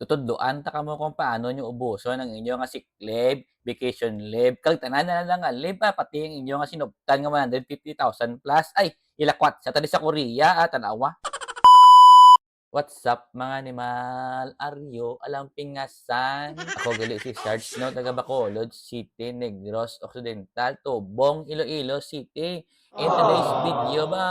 Tutudloan ta kamo kung paano niyo ubuson ang inyo nga sick leave, vacation leave, kag tanan na lang nga leave, pati ang inyo nga sinuptan nga 150,000 plus. Ay, ilakwat sa tadi sa Korea, tanawa. What's up mga animal? Aryo, alampingasan. Ako gali si Sarge, no, taga Bacolod City, Negros Occidental, Tubong, Iloilo City. In today's video ba,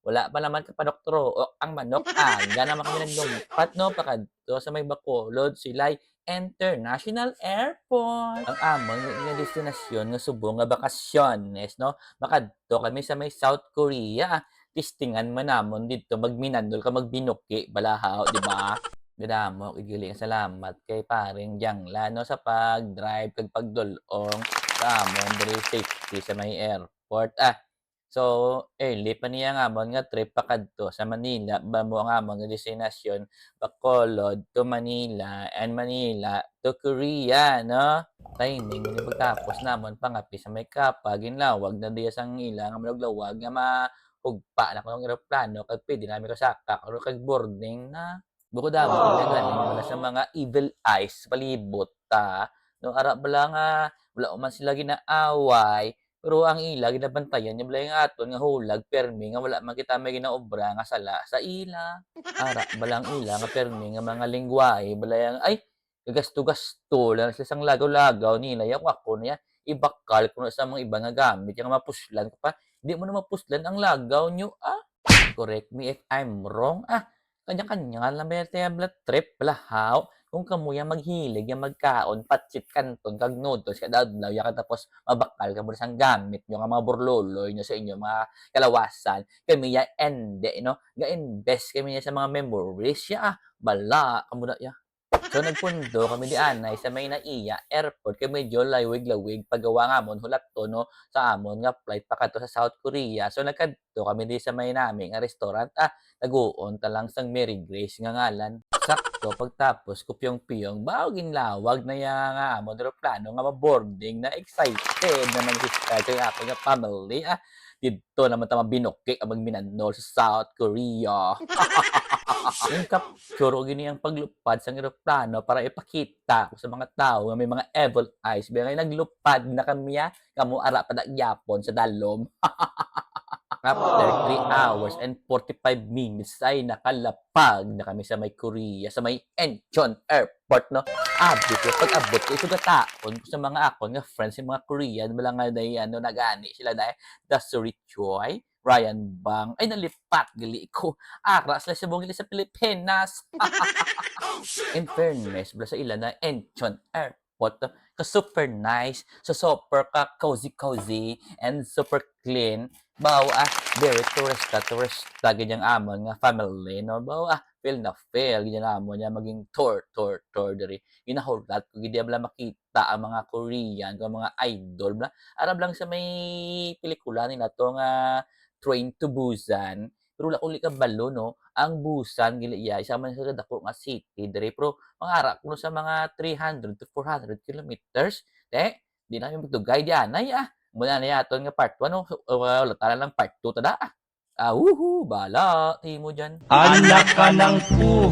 wala pa naman kapadoktro o ang manok. Aga naman kami naglumpat, no, pakadto sa may Bacolod, Silay International Airport. Ang amon nga destinasyon nga subong nga bakasyones, no, makadto kami sa may South Korea. Tistingan man namon dito magminandol ka magbinuki balahaw, di ba? Gadamo igiling salamat kay paring Jangla no sa pag-drive kag pagdulong sa amon diri safety sa may airport. So early pa niya nga amon nga trip pakadto sa Manila bamo ang amon nga destinasyon Bacolod to Manila and Manila to Korea, no? Timing ni pagtapos namon pangapi sa may Kapa ginlawag na diya sang ila nga maluglawag nga ugpa na ko ng eroplano kag puwede nami kasaka or kag boarding na bukod amo pinagaling wala sa mga evil eyes sa palibot no ara bala nga wala man sila ginaaway pero ang ila ginabantayan nya balay nga aton nga hulag permi nga wala man kita may ginaobra nga sala sa ila. Ara balang ila nga permi nga mga lengguwahe balay nga ay gagasto-gasto lang sila sang lagaw-lagaw nila yak ako niya ibakal kuno sa mga iba nga gamit yang mapuslan ka pa. Hindi mo na mapuslan ang lagaw nyo, correct me if I'm wrong, kanya-kanya lang may trip, balahaw. Kung kamuya maghilig yang magkaon, patsit kanton, kag noodles, kada adlaw, ya tapos mabakal ka mo sang gamit nyo, nga mga burloloy nyo sa inyo, mga kalawasan. Kami ya ende, no? Ga-invest kami ya sa mga memories, bala, kamo na, So nagpundo kami di anay sa may naiya airport kay medyo lawig-lawig paggawa nga amon hulat to no sa amon nga flight pa kadto sa South Korea. So nagkadto kami di sa may nami nga restaurant naguon ta lang sang Mary Grace nga ngalan. Sakto pagtapos kupyong-piyong bawo ginlawag na ya nga amon eroplano nga ma-boarding na excited naman si Sky nga ako nga family didto naman ta mabinuki ang magminandol sa South Korea. Yung capture o gini ang paglupad sang eroplano para ipakita ko sa mga tao nga may mga evil eyes. Bigay naglupad na kami kamo ara pa gyapon sa dalom. After 3 hours and 45 minutes ay nakalapag na kami sa may Korea, sa may Incheon Airport, no? Abot ko, pag-abot ko, isugataon ko sa mga akon nga friends, yung mga Korean, wala nga dahi, nagani sila dahil, Dasuri Choi, Ryan Bang, ay nalipat, gali ko, ara sila sa buong sa Pilipinas. In fairness, bala sa ilan na Incheon Airport, ka-super nice, so super ka-cozy-cozy, and super clean. Bawa very tourista ganyang amon nga family, no? Bawa feel na feel, ganyan amon niya maging tour diri. Ginahulat ko, gidi bala makita ang mga Korean, ang mga idol, bala. Arab lang sa may pelikula nila to nga Train to Busan. Pero wala uli ka balo, no? Ang Busan gili iya isa man sa dako nga city diri pero mangarap kuno sa mga 300 to 400 kilometers. Di na kami magdugay di anay muna na yaton nga part 1 no. Wala ta lang part 2 tada. Wuhu, bala timo diyan. Anak ka ng pu.